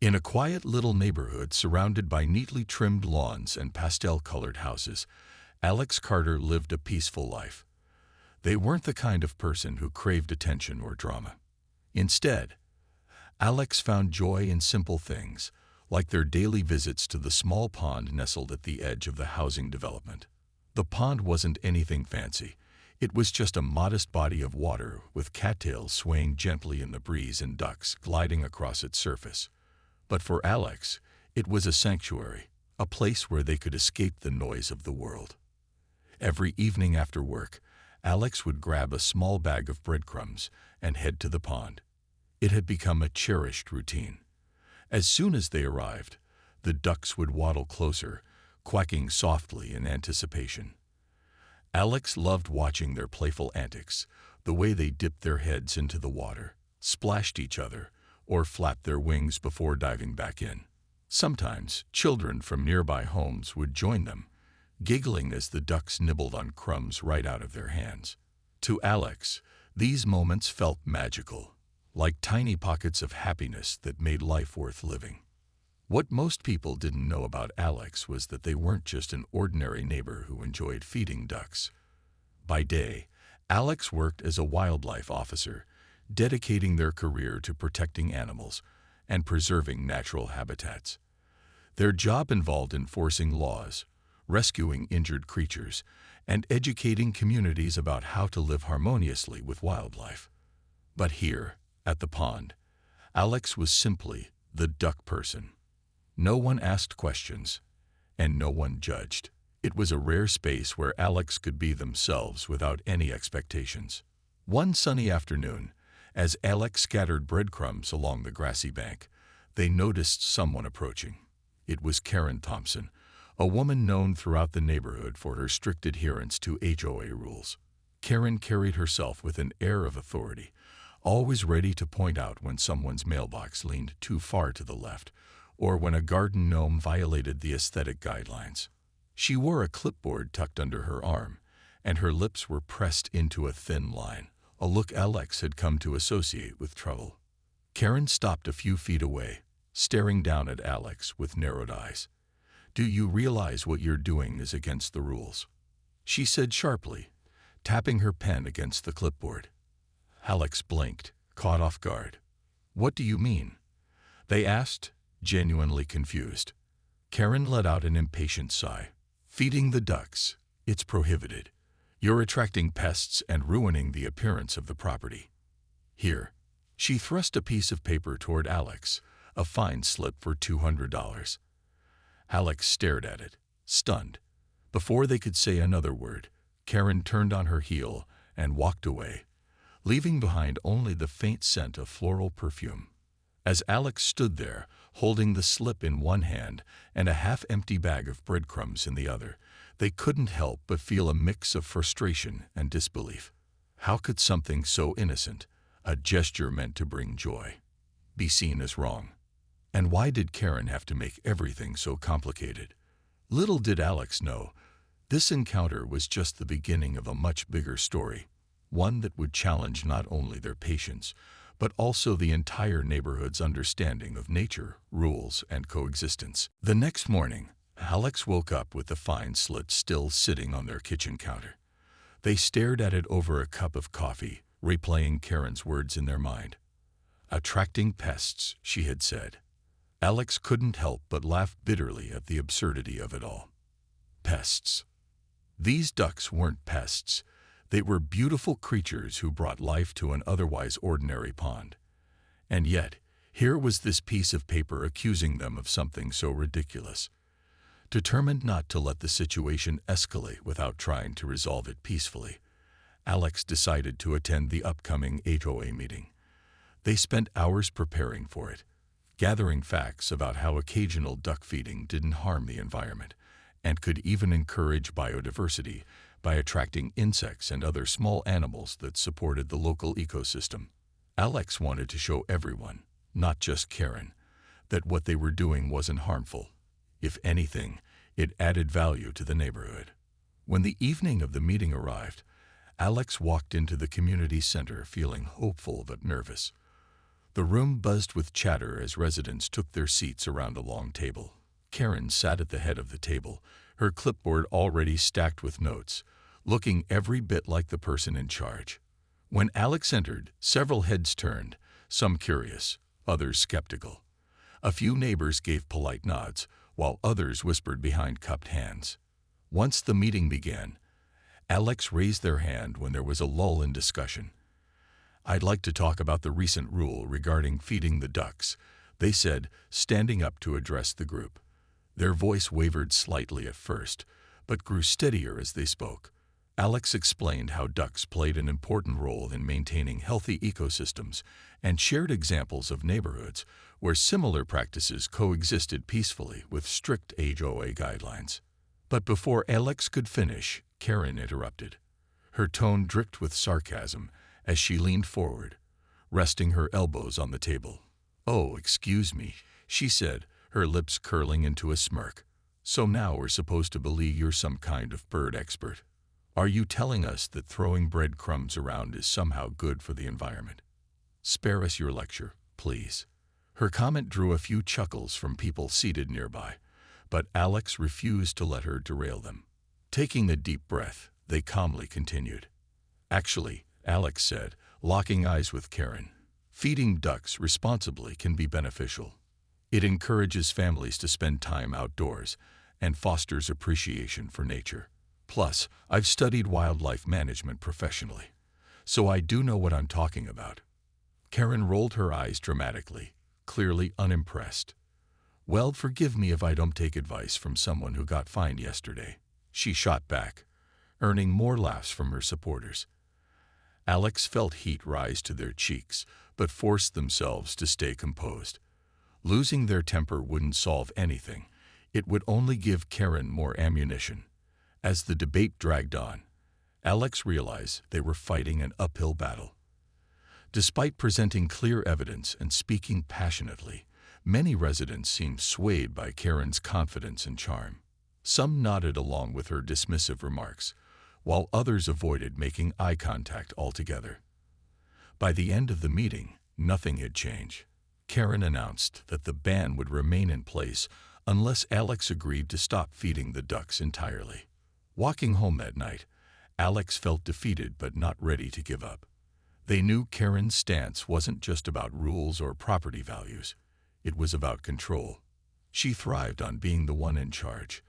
In a quiet little neighborhood surrounded by neatly trimmed lawns and pastel-colored houses, Alex Carter lived a peaceful life. They weren't the kind of person who craved attention or drama. Instead, Alex found joy in simple things, like their daily visits to the small pond nestled at the edge of the housing development. The pond wasn't anything fancy. It was just a modest body of water with cattails swaying gently in the breeze and ducks gliding across its surface. But for Alex, it was a sanctuary, a place where they could escape the noise of the world. Every evening after work, Alex would grab a small bag of breadcrumbs and head to the pond. It had become a cherished routine. As soon as they arrived, the ducks would waddle closer, quacking softly in anticipation. Alex loved watching their playful antics, the way they dipped their heads into the water, splashed each other, or flapped their wings before diving back in. Sometimes, children from nearby homes would join them, giggling as the ducks nibbled on crumbs right out of their hands. To Alex, these moments felt magical, like tiny pockets of happiness that made life worth living. What most people didn't know about Alex was that they weren't just an ordinary neighbor who enjoyed feeding ducks. By day, Alex worked as a wildlife officer, dedicating their career to protecting animals and preserving natural habitats. Their job involved enforcing laws, rescuing injured creatures, and educating communities about how to live harmoniously with wildlife. But here, at the pond, Alex was simply the duck person. No one asked questions, and no one judged. It was a rare space where Alex could be themselves without any expectations. One sunny afternoon, as Alex scattered breadcrumbs along the grassy bank, they noticed someone approaching. It was Karen Thompson, a woman known throughout the neighborhood for her strict adherence to HOA rules. Karen carried herself with an air of authority, always ready to point out when someone's mailbox leaned too far to the left, or when a garden gnome violated the aesthetic guidelines. She wore a clipboard tucked under her arm, and her lips were pressed into a thin line, a look Alex had come to associate with trouble. Karen stopped a few feet away, staring down at Alex with narrowed eyes. "Do you realize what you're doing is against the rules?" she said sharply, tapping her pen against the clipboard. Alex blinked, caught off guard. "What do you mean?" they asked, genuinely confused. Karen let out an impatient sigh. "Feeding the ducks. It's prohibited. You're attracting pests and ruining the appearance of the property. Here." She thrust a piece of paper toward Alex, a fine slip for $200. Alex stared at it, stunned. Before they could say another word, Karen turned on her heel and walked away, leaving behind only the faint scent of floral perfume. As Alex stood there, holding the slip in one hand and a half-empty bag of breadcrumbs in the other, they couldn't help but feel a mix of frustration and disbelief. How could something so innocent, a gesture meant to bring joy, be seen as wrong? And why did Karen have to make everything so complicated? Little did Alex know, this encounter was just the beginning of a much bigger story, one that would challenge not only their patience, but also the entire neighborhood's understanding of nature, rules, and coexistence. The next morning, Alex woke up with the fine slit still sitting on their kitchen counter. They stared at it over a cup of coffee, replaying Karen's words in their mind. "Attracting pests," she had said. Alex couldn't help but laugh bitterly at the absurdity of it all. Pests. These ducks weren't pests. They were beautiful creatures who brought life to an otherwise ordinary pond. And yet, here was this piece of paper accusing them of something so ridiculous. Determined not to let the situation escalate without trying to resolve it peacefully, Alex decided to attend the upcoming HOA meeting. They spent hours preparing for it, gathering facts about how occasional duck feeding didn't harm the environment and could even encourage biodiversity by attracting insects and other small animals that supported the local ecosystem. Alex wanted to show everyone, not just Karen, that what they were doing wasn't harmful. If anything, it added value to the neighborhood. When the evening of the meeting arrived, Alex walked into the community center feeling hopeful but nervous. The room buzzed with chatter as residents took their seats around a long table. Karen sat at the head of the table, her clipboard already stacked with notes, looking every bit like the person in charge. When Alex entered, several heads turned, some curious, others skeptical. A few neighbors gave polite nods, while others whispered behind cupped hands. Once the meeting began, Alex raised their hand when there was a lull in discussion. "I'd like to talk about the recent rule regarding feeding the ducks," they said, standing up to address the group. Their voice wavered slightly at first, but grew steadier as they spoke. Alex explained how ducks played an important role in maintaining healthy ecosystems and shared examples of neighborhoods where similar practices coexisted peacefully with strict HOA guidelines. But before Alex could finish, Karen interrupted. Her tone dripped with sarcasm as she leaned forward, resting her elbows on the table. "Oh, excuse me," she said, her lips curling into a smirk. "So now we're supposed to believe you're some kind of bird expert? Are you telling us that throwing breadcrumbs around is somehow good for the environment? Spare us your lecture, please." Her comment drew a few chuckles from people seated nearby, but Alex refused to let her derail them. Taking a deep breath, they calmly continued. "Actually," Alex said, locking eyes with Karen, "feeding ducks responsibly can be beneficial. It encourages families to spend time outdoors and fosters appreciation for nature. Plus, I've studied wildlife management professionally, so I do know what I'm talking about." Karen rolled her eyes dramatically, clearly unimpressed. "Well, forgive me if I don't take advice from someone who got fined yesterday," she shot back, earning more laughs from her supporters. Alex felt heat rise to their cheeks, but forced themselves to stay composed. Losing their temper wouldn't solve anything. It would only give Karen more ammunition. As the debate dragged on, Alex realized they were fighting an uphill battle. Despite presenting clear evidence and speaking passionately, many residents seemed swayed by Karen's confidence and charm. Some nodded along with her dismissive remarks, while others avoided making eye contact altogether. By the end of the meeting, nothing had changed. Karen announced that the ban would remain in place unless Alex agreed to stop feeding the ducks entirely. Walking home that night, Alex felt defeated but not ready to give up. They knew Karen's stance wasn't just about rules or property values. It was about control. She thrived on being the one in charge,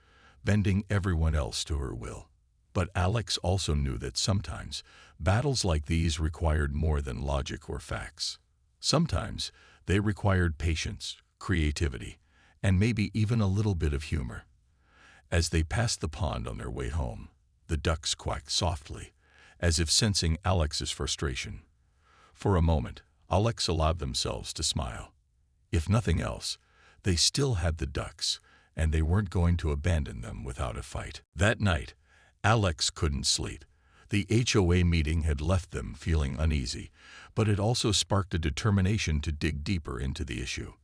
bending everyone else to her will. But Alex also knew that sometimes battles like these required more than logic or facts. Sometimes they required patience, creativity, and maybe even a little bit of humor. As they passed the pond on their way home, the ducks quacked softly, as if sensing Alex's frustration. For a moment, Alex allowed themselves to smile. If nothing else, they still had the ducks, and they weren't going to abandon them without a fight. That night, Alex couldn't sleep. The HOA meeting had left them feeling uneasy, but it also sparked a determination to dig deeper into the issue.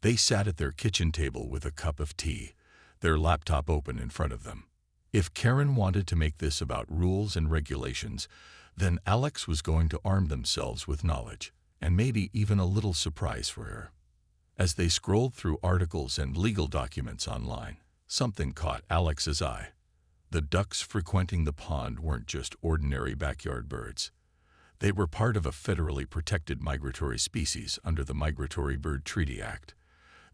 They sat at their kitchen table with a cup of tea, their laptop open in front of them. If Karen wanted to make this about rules and regulations, then Alex was going to arm themselves with knowledge, and maybe even a little surprise for her. As they scrolled through articles and legal documents online, something caught Alex's eye. The ducks frequenting the pond weren't just ordinary backyard birds. They were part of a federally protected migratory species under the Migratory Bird Treaty Act.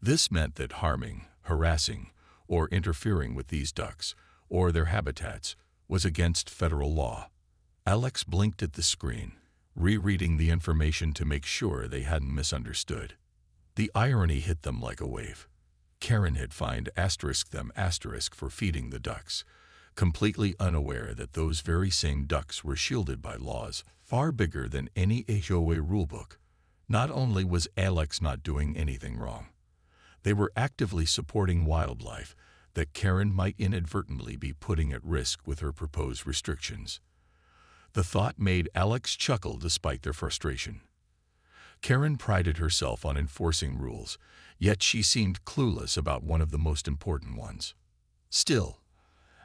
This meant that harming, harassing, or interfering with these ducks, or their habitats, was against federal law. Alex blinked at the screen, rereading the information to make sure they hadn't misunderstood. The irony hit them like a wave. Karen had fined them for feeding the ducks, completely unaware that those very same ducks were shielded by laws far bigger than any HOA rulebook. Not only was Alex not doing anything wrong, they were actively supporting wildlife that Karen might inadvertently be putting at risk with her proposed restrictions. The thought made Alex chuckle despite their frustration. Karen prided herself on enforcing rules, yet she seemed clueless about one of the most important ones. Still,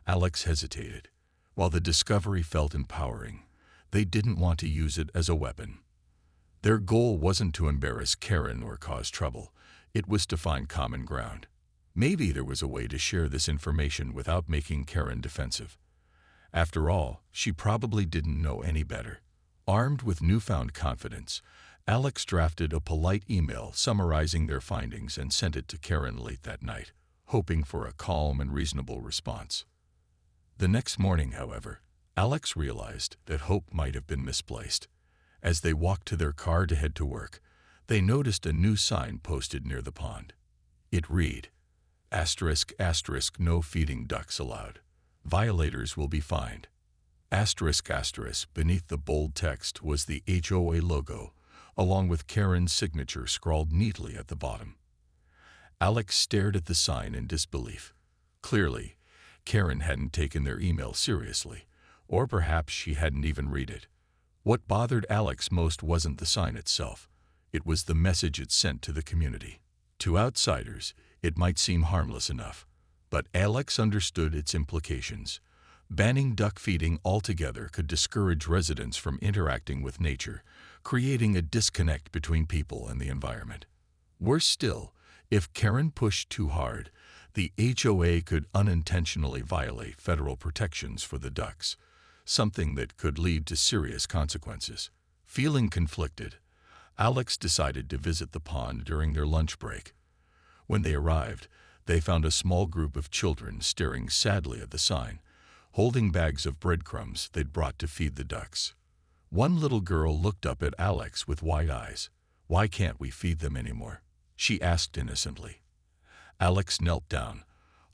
Alex hesitated. While the discovery felt empowering, they didn't want to use it as a weapon. Their goal wasn't to embarrass Karen or cause trouble. It was to find common ground. Maybe there was a way to share this information without making Karen defensive. After all, she probably didn't know any better. Armed with newfound confidence, Alex drafted a polite email summarizing their findings and sent it to Karen late that night, hoping for a calm and reasonable response. The next morning, however, Alex realized that hope might have been misplaced. As they walked to their car to head to work, they noticed a new sign posted near the pond. It read, ***, no feeding ducks allowed. Violators will be fined. ***, beneath the bold text was the HOA logo, along with Karen's signature scrawled neatly at the bottom. Alex stared at the sign in disbelief. Clearly, Karen hadn't taken their email seriously, or perhaps she hadn't even read it. What bothered Alex most wasn't the sign itself. It was the message it sent to the community. To outsiders, it might seem harmless enough, but Alex understood its implications. Banning duck feeding altogether could discourage residents from interacting with nature, creating a disconnect between people and the environment. Worse still, if Karen pushed too hard, the HOA could unintentionally violate federal protections for the ducks, something that could lead to serious consequences. Feeling conflicted, Alex decided to visit the pond during their lunch break. When they arrived, they found a small group of children staring sadly at the sign, holding bags of breadcrumbs they'd brought to feed the ducks. One little girl looked up at Alex with wide eyes. "Why can't we feed them anymore?" she asked innocently. Alex knelt down,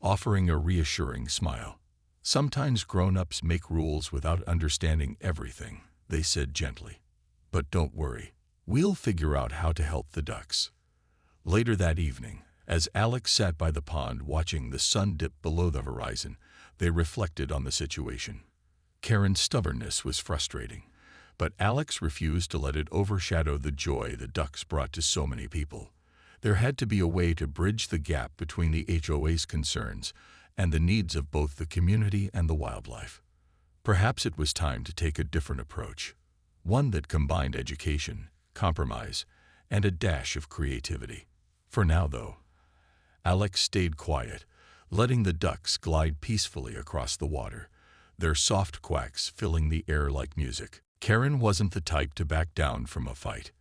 offering a reassuring smile. "Sometimes grown-ups make rules without understanding everything," they said gently. "But don't worry, we'll figure out how to help the ducks." Later that evening, as Alex sat by the pond watching the sun dip below the horizon, they reflected on the situation. Karen's stubbornness was frustrating, but Alex refused to let it overshadow the joy the ducks brought to so many people. There had to be a way to bridge the gap between the HOA's concerns and the needs of both the community and the wildlife. Perhaps it was time to take a different approach, one that combined education, compromise, and a dash of creativity. For now, though, Alex stayed quiet, letting the ducks glide peacefully across the water, their soft quacks filling the air like music. Karen wasn't the type to back down from a fight,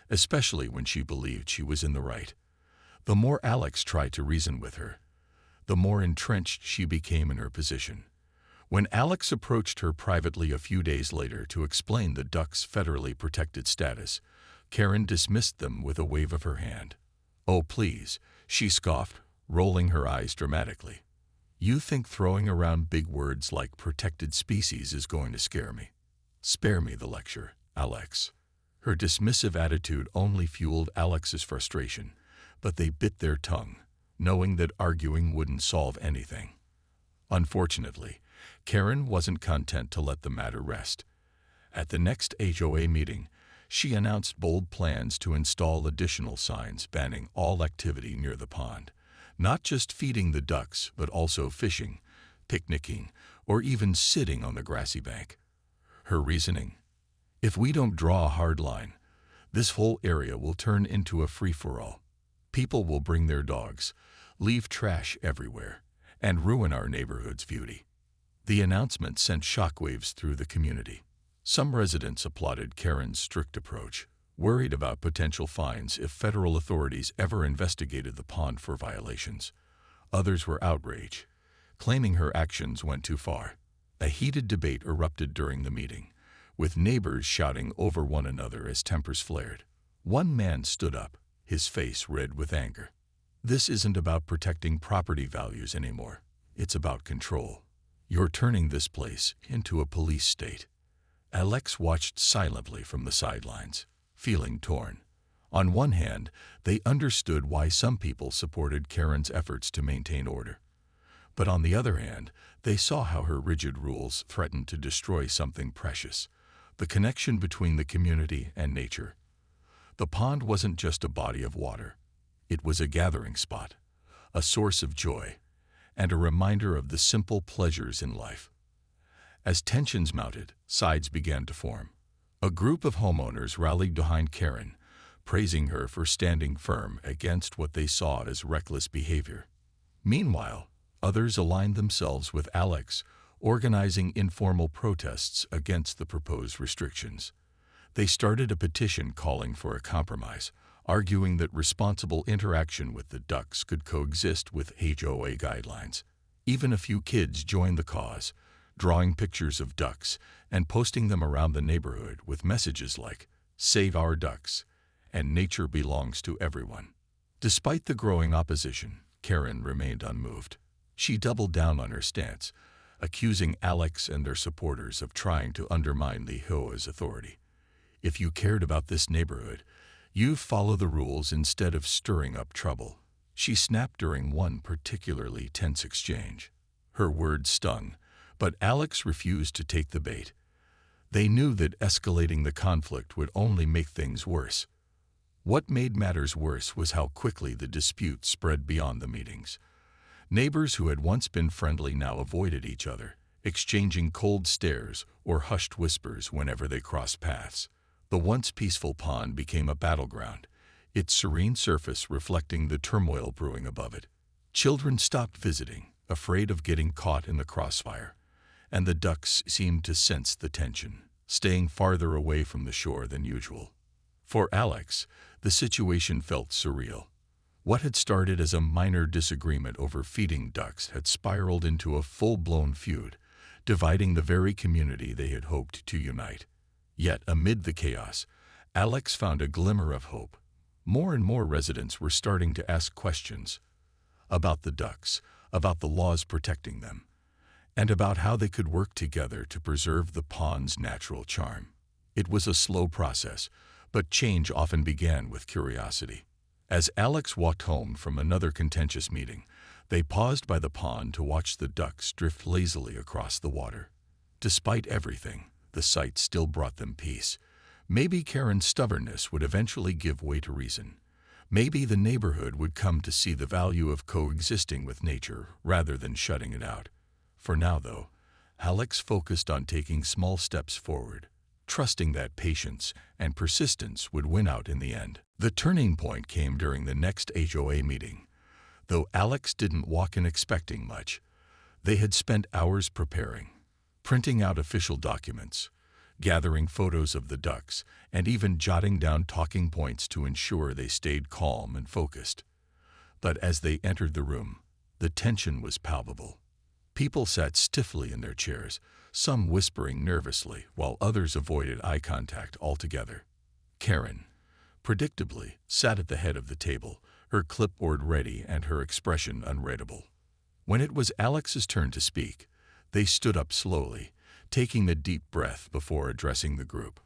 especially when she believed she was in the right. The more Alex tried to reason with her, the more entrenched she became in her position. When Alex approached her privately a few days later to explain the ducks' federally protected status, Karen dismissed them with a wave of her hand. "Oh, please," she scoffed, rolling her eyes dramatically. "You think throwing around big words like protected species is going to scare me? Spare me the lecture, Alex." Her dismissive attitude only fueled Alex's frustration, but they bit their tongue, knowing that arguing wouldn't solve anything. Unfortunately, Karen wasn't content to let the matter rest. At the next HOA meeting, she announced bold plans to install additional signs banning all activity near the pond, not just feeding the ducks, but also fishing, picnicking, or even sitting on the grassy bank. Her reasoning: "If we don't draw a hard line, this whole area will turn into a free-for-all. People will bring their dogs, leave trash everywhere, and ruin our neighborhood's beauty." The announcement sent shockwaves through the community. Some residents applauded Karen's strict approach, worried about potential fines if federal authorities ever investigated the pond for violations. Others were outraged, claiming her actions went too far. A heated debate erupted during the meeting, with neighbors shouting over one another as tempers flared. One man stood up, his face red with anger. "This isn't about protecting property values anymore. It's about control. You're turning this place into a police state." Alex watched silently from the sidelines, feeling torn. On one hand, they understood why some people supported Karen's efforts to maintain order. But on the other hand, they saw how her rigid rules threatened to destroy something precious: the connection between the community and nature. The pond wasn't just a body of water. It was a gathering spot, a source of joy, and a reminder of the simple pleasures in life. As tensions mounted, sides began to form. A group of homeowners rallied behind Karen, praising her for standing firm against what they saw as reckless behavior. Meanwhile, others aligned themselves with Alex, organizing informal protests against the proposed restrictions. They started a petition calling for a compromise, arguing that responsible interaction with the ducks could coexist with HOA guidelines. Even a few kids joined the cause, drawing pictures of ducks and posting them around the neighborhood with messages like, "Save our ducks," and "Nature belongs to everyone." Despite the growing opposition, Karen remained unmoved. She doubled down on her stance, accusing Alex and their supporters of trying to undermine the HOA's authority. "If you cared about this neighborhood, you'd follow the rules instead of stirring up trouble," she snapped during one particularly tense exchange. Her words stung, but Alex refused to take the bait. They knew that escalating the conflict would only make things worse. What made matters worse was how quickly the dispute spread beyond the meetings. Neighbors who had once been friendly now avoided each other, exchanging cold stares or hushed whispers whenever they crossed paths. The once peaceful pond became a battleground, its serene surface reflecting the turmoil brewing above it. Children stopped visiting, afraid of getting caught in the crossfire, and the ducks seemed to sense the tension, staying farther away from the shore than usual. For Alex, the situation felt surreal. What had started as a minor disagreement over feeding ducks had spiraled into a full-blown feud, dividing the very community they had hoped to unite. Yet, amid the chaos, Alex found a glimmer of hope. More and more residents were starting to ask questions about the ducks, about the laws protecting them, and about how they could work together to preserve the pond's natural charm. It was a slow process, but change often began with curiosity. As Alex walked home from another contentious meeting, they paused by the pond to watch the ducks drift lazily across the water. Despite everything, the sight still brought them peace. Maybe Karen's stubbornness would eventually give way to reason. Maybe the neighborhood would come to see the value of coexisting with nature rather than shutting it out. For now, though, Alex focused on taking small steps forward, trusting that patience and persistence would win out in the end. The turning point came during the next HOA meeting. Though Alex didn't walk in expecting much, they had spent hours preparing, printing out official documents, gathering photos of the ducks, and even jotting down talking points to ensure they stayed calm and focused. But as they entered the room, the tension was palpable. People sat stiffly in their chairs, some whispering nervously, while others avoided eye contact altogether. Karen, predictably, sat at the head of the table, her clipboard ready and her expression unreadable. When it was Alex's turn to speak, they stood up slowly, taking a deep breath before addressing the group.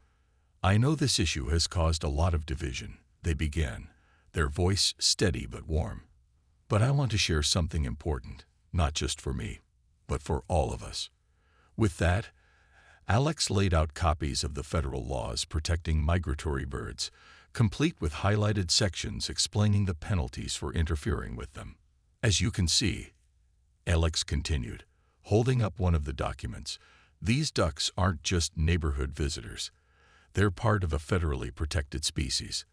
"I know this issue has caused a lot of division," they began, their voice steady but warm. "But I want to share something important, not just for me, but for all of us." With that, Alex laid out copies of the federal laws protecting migratory birds, complete with highlighted sections explaining the penalties for interfering with them. "As you can see," Alex continued, holding up one of the documents, "these ducks aren't just neighborhood visitors. They're part of a federally protected species.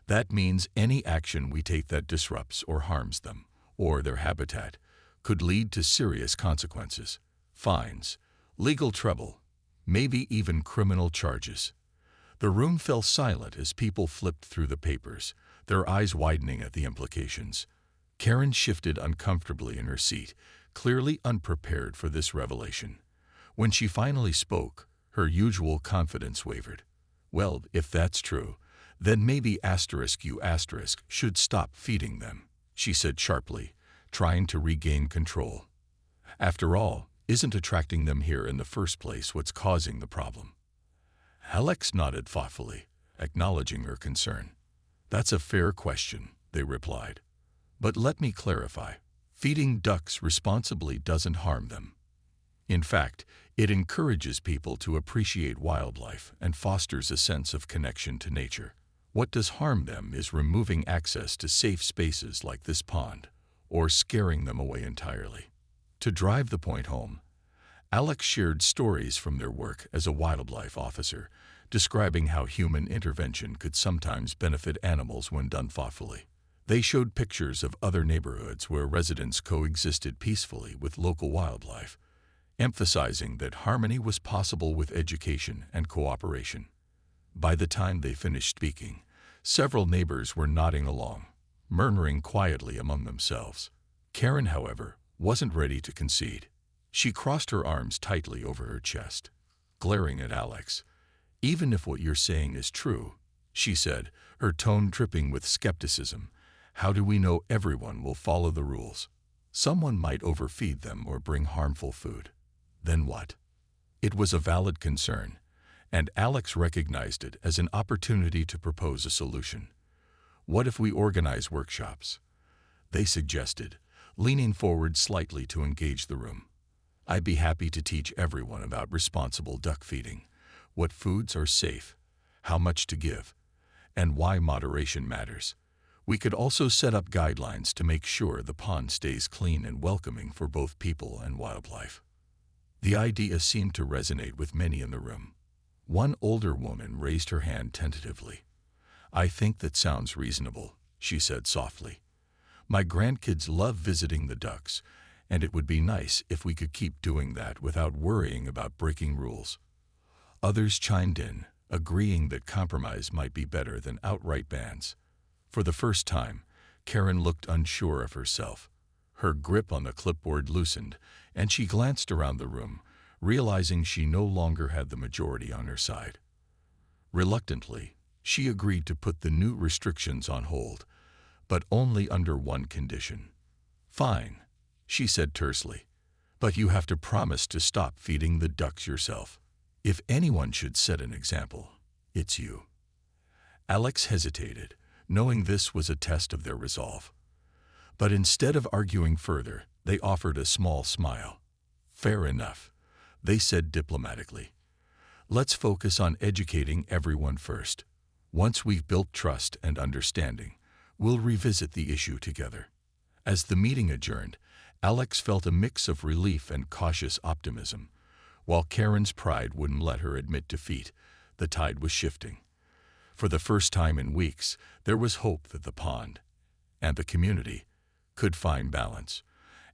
That means any action we take that disrupts or harms them, or their habitat, could lead to serious consequences. Fines, legal trouble, maybe even criminal charges." The room fell silent as people flipped through the papers, their eyes widening at the implications. Karen shifted uncomfortably in her seat, clearly unprepared for this revelation. When she finally spoke, her usual confidence wavered. "Well, if that's true, then maybe *U* should stop feeding them," she said sharply, trying to regain control. "After all, isn't attracting them here in the first place what's causing the problem?" Alex nodded thoughtfully, acknowledging her concern. "That's a fair question," they replied. "But let me clarify. Feeding ducks responsibly doesn't harm them. In fact, it encourages people to appreciate wildlife and fosters a sense of connection to nature. What does harm them is removing access to safe spaces like this pond, or scaring them away entirely." To drive the point home, Alex shared stories from their work as a wildlife officer, describing how human intervention could sometimes benefit animals when done thoughtfully. They showed pictures of other neighborhoods where residents coexisted peacefully with local wildlife, emphasizing that harmony was possible with education and cooperation. By the time they finished speaking, several neighbors were nodding along, murmuring quietly among themselves. Karen, however, wasn't ready to concede. She crossed her arms tightly over her chest, glaring at Alex. "Even if what you're saying is true," she said, her tone dripping with skepticism, "how do we know everyone will follow the rules? Someone might overfeed them or bring harmful food. Then what?" It was a valid concern, and Alex recognized it as an opportunity to propose a solution. "What if we organize workshops?" they suggested, leaning forward slightly to engage the room. "I'd be happy to teach everyone about responsible duck feeding, what foods are safe, how much to give, and why moderation matters. We could also set up guidelines to make sure the pond stays clean and welcoming for both people and wildlife." The idea seemed to resonate with many in the room. One older woman raised her hand tentatively. "I think that sounds reasonable," she said softly. "My grandkids love visiting the ducks, and it would be nice if we could keep doing that without worrying about breaking rules." Others chimed in, agreeing that compromise might be better than outright bans. For the first time, Karen looked unsure of herself. Her grip on the clipboard loosened, and she glanced around the room, realizing she no longer had the majority on her side. Reluctantly, she agreed to put the new restrictions on hold, but only under one condition. "Fine," she said tersely, "but you have to promise to stop feeding the ducks yourself. If anyone should set an example, it's you." Alex hesitated, knowing this was a test of their resolve. But instead of arguing further, they offered a small smile. "Fair enough," they said diplomatically. "Let's focus on educating everyone first. Once we've built trust and understanding, we'll revisit the issue together." As the meeting adjourned, Alex felt a mix of relief and cautious optimism. While Karen's pride wouldn't let her admit defeat, the tide was shifting. For the first time in weeks, there was hope that the pond and the community could find balance.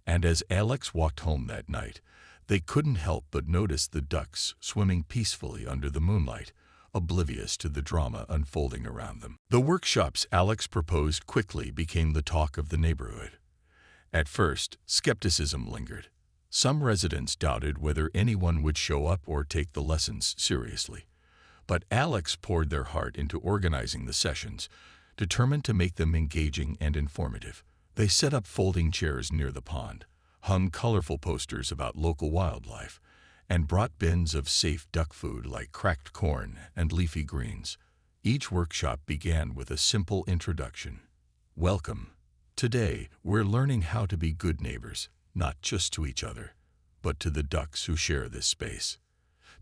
And as Alex walked home that night, they couldn't help but notice the ducks swimming peacefully under the moonlight, oblivious to the drama unfolding around them. The workshops Alex proposed quickly became the talk of the neighborhood. At first, skepticism lingered. Some residents doubted whether anyone would show up or take the lessons seriously. But Alex poured their heart into organizing the sessions, determined to make them engaging and informative. They set up folding chairs near the pond, hung colorful posters about local wildlife, and brought bins of safe duck food like cracked corn and leafy greens. Each workshop began with a simple introduction. "Welcome. Today, we're learning how to be good neighbors, not just to each other, but to the ducks who share this space."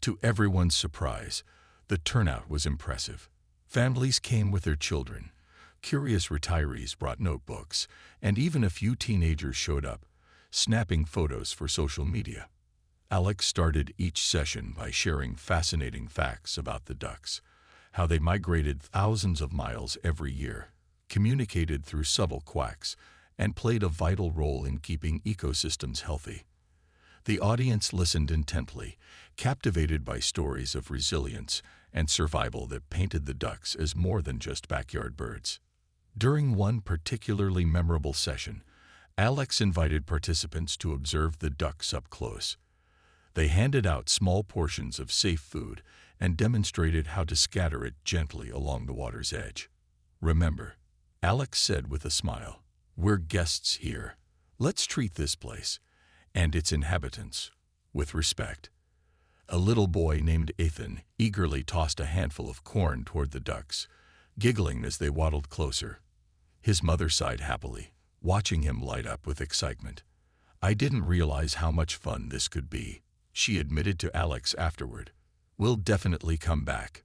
To everyone's surprise, the turnout was impressive. Families came with their children. Curious retirees brought notebooks, and even a few teenagers showed up, snapping photos for social media. Alex started each session by sharing fascinating facts about the ducks, how they migrated thousands of miles every year, communicated through subtle quacks, and played a vital role in keeping ecosystems healthy. The audience listened intently, captivated by stories of resilience and survival that painted the ducks as more than just backyard birds. During one particularly memorable session, Alex invited participants to observe the ducks up close. They handed out small portions of safe food and demonstrated how to scatter it gently along the water's edge. "Remember," Alex said with a smile, "we're guests here. Let's treat this place and its inhabitants with respect." A little boy named Ethan eagerly tossed a handful of corn toward the ducks, giggling as they waddled closer. His mother sighed happily, watching him light up with excitement. "I didn't realize how much fun this could be," she admitted to Alex afterward. "We'll definitely come back."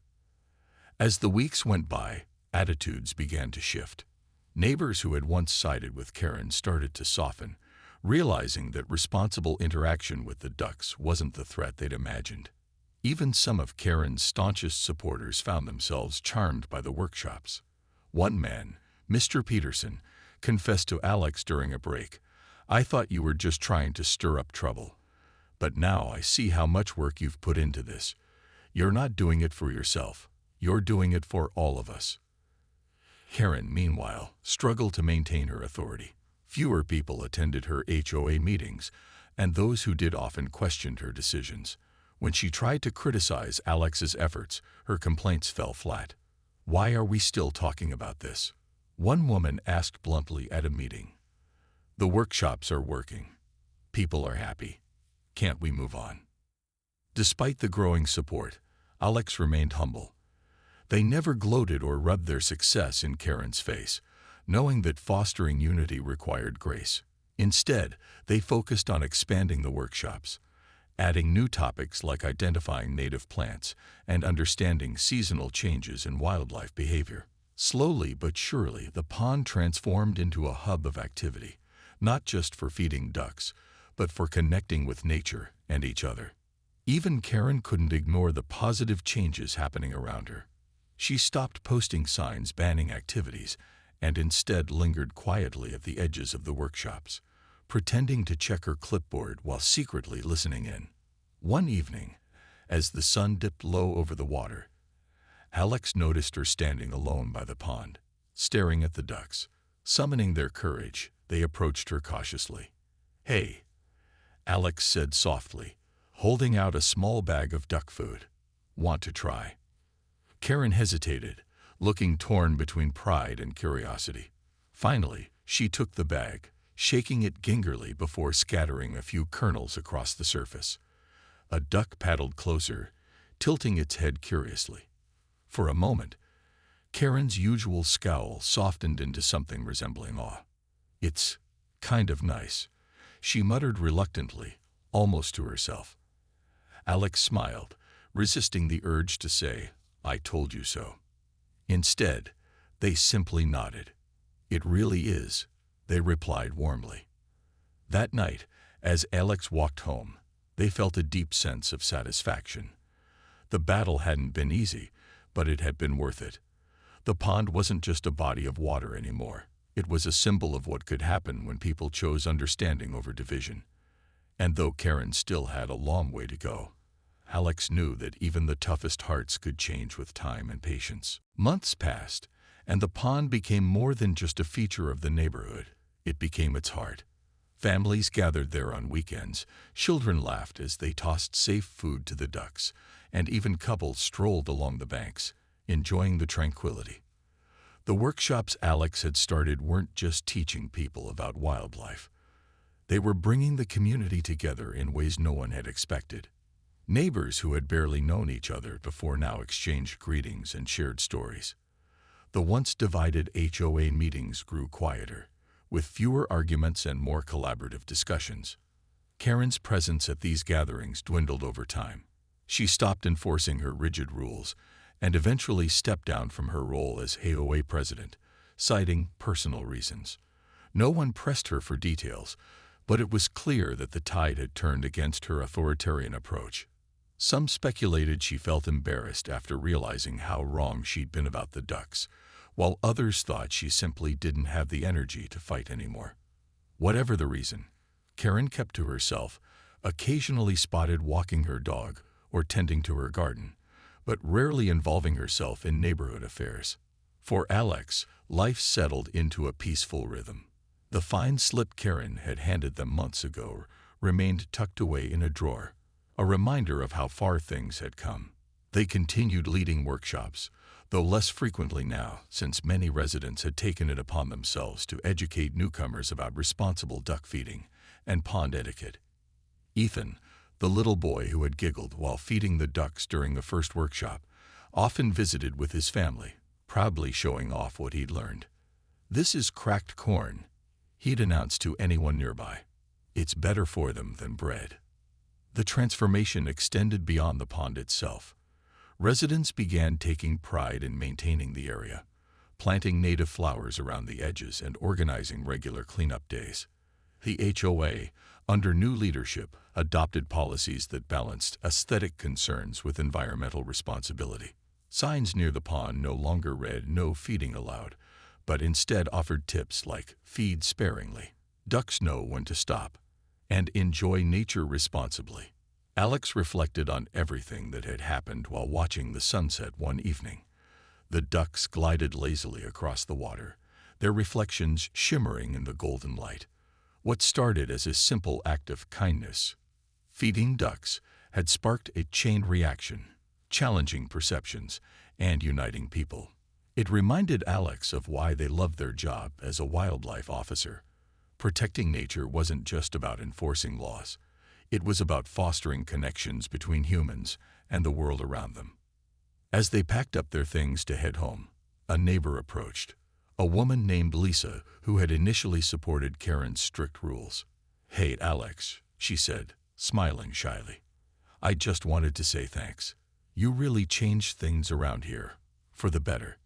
As the weeks went by, attitudes began to shift. Neighbors who had once sided with Karen started to soften, realizing that responsible interaction with the ducks wasn't the threat they'd imagined. Even some of Karen's staunchest supporters found themselves charmed by the workshops. One man, Mr. Peterson, confessed to Alex during a break, "I thought you were just trying to stir up trouble. But now I see how much work you've put into this. You're not doing it for yourself. You're doing it for all of us." Karen, meanwhile, struggled to maintain her authority. Fewer people attended her HOA meetings, and those who did often questioned her decisions. When she tried to criticize Alex's efforts, her complaints fell flat. "Why are we still talking about this?" one woman asked bluntly at a meeting. "The workshops are working. People are happy. Can't we move on?" Despite the growing support, Alex remained humble. They never gloated or rubbed their success in Karen's face, knowing that fostering unity required grace. Instead, they focused on expanding the workshops, adding new topics like identifying native plants and understanding seasonal changes in wildlife behavior. Slowly but surely, the pond transformed into a hub of activity, not just for feeding ducks, but for connecting with nature and each other. Even Karen couldn't ignore the positive changes happening around her. She stopped posting signs banning activities and instead lingered quietly at the edges of the workshops, pretending to check her clipboard while secretly listening in. One evening, as the sun dipped low over the water, Alex noticed her standing alone by the pond, staring at the ducks. Summoning their courage, they approached her cautiously. "Hey," Alex said softly, holding out a small bag of duck food. "Want to try?" Karen hesitated, looking torn between pride and curiosity. Finally, she took the bag, shaking it gingerly before scattering a few kernels across the surface. A duck paddled closer, tilting its head curiously. For a moment, Karen's usual scowl softened into something resembling awe. "It's kind of nice," she muttered reluctantly, almost to herself. Alex smiled, resisting the urge to say, "I told you so." Instead, they simply nodded. "It really is," they replied warmly. That night, as Alex walked home, they felt a deep sense of satisfaction. The battle hadn't been easy, but it had been worth it. The pond wasn't just a body of water anymore. It was a symbol of what could happen when people chose understanding over division. And though Karen still had a long way to go, Alex knew that even the toughest hearts could change with time and patience. Months passed, and the pond became more than just a feature of the neighborhood. It became its heart. Families gathered there on weekends, children laughed as they tossed safe food to the ducks, and even couples strolled along the banks, enjoying the tranquility. The workshops Alex had started weren't just teaching people about wildlife. They were bringing the community together in ways no one had expected. Neighbors who had barely known each other before now exchanged greetings and shared stories. The once divided HOA meetings grew quieter, with fewer arguments and more collaborative discussions. Karen's presence at these gatherings dwindled over time. She stopped enforcing her rigid rules and eventually stepped down from her role as HOA president, citing personal reasons. No one pressed her for details, but it was clear that the tide had turned against her authoritarian approach. Some speculated she felt embarrassed after realizing how wrong she'd been about the ducks, while others thought she simply didn't have the energy to fight anymore. Whatever the reason, Karen kept to herself, occasionally spotted walking her dog or tending to her garden, but rarely involving herself in neighborhood affairs. For Alex, life settled into a peaceful rhythm. The fine slip Karen had handed them months ago remained tucked away in a drawer, a reminder of how far things had come. They continued leading workshops, though less frequently now, since many residents had taken it upon themselves to educate newcomers about responsible duck feeding and pond etiquette. Ethan, the little boy who had giggled while feeding the ducks during the first workshop, often visited with his family, proudly showing off what he'd learned. "This is cracked corn," he'd announce to anyone nearby. "It's better for them than bread." The transformation extended beyond the pond itself. Residents began taking pride in maintaining the area, planting native flowers around the edges and organizing regular cleanup days. The HOA, under new leadership, adopted policies that balanced aesthetic concerns with environmental responsibility. Signs near the pond no longer read "No feeding allowed," but instead offered tips like "Feed sparingly," "Ducks know when to stop," and "Enjoy nature responsibly." Alex reflected on everything that had happened while watching the sunset one evening. The ducks glided lazily across the water, their reflections shimmering in the golden light. What started as a simple act of kindness, feeding ducks, had sparked a chain reaction, challenging perceptions and uniting people. It reminded Alex of why they loved their job as a wildlife officer. Protecting nature wasn't just about enforcing laws. It was about fostering connections between humans and the world around them. As they packed up their things to head home, a neighbor approached, a woman named Lisa who had initially supported Karen's strict rules. "Hey, Alex," she said, smiling shyly. "I just wanted to say thanks. You really changed things around here, for the better."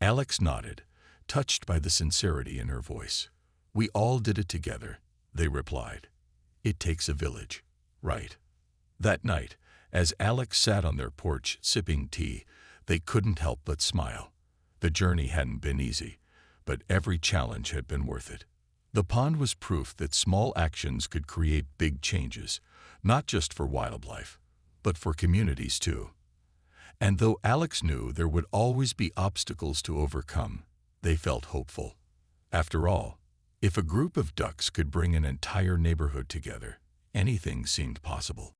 Alex nodded, touched by the sincerity in her voice. "We all did it together," they replied. "It takes a village, right?" That night, as Alex sat on their porch sipping tea, they couldn't help but smile. The journey hadn't been easy, but every challenge had been worth it. The pond was proof that small actions could create big changes, not just for wildlife, but for communities too. And though Alex knew there would always be obstacles to overcome, they felt hopeful. After all, if a group of ducks could bring an entire neighborhood together, anything seemed possible.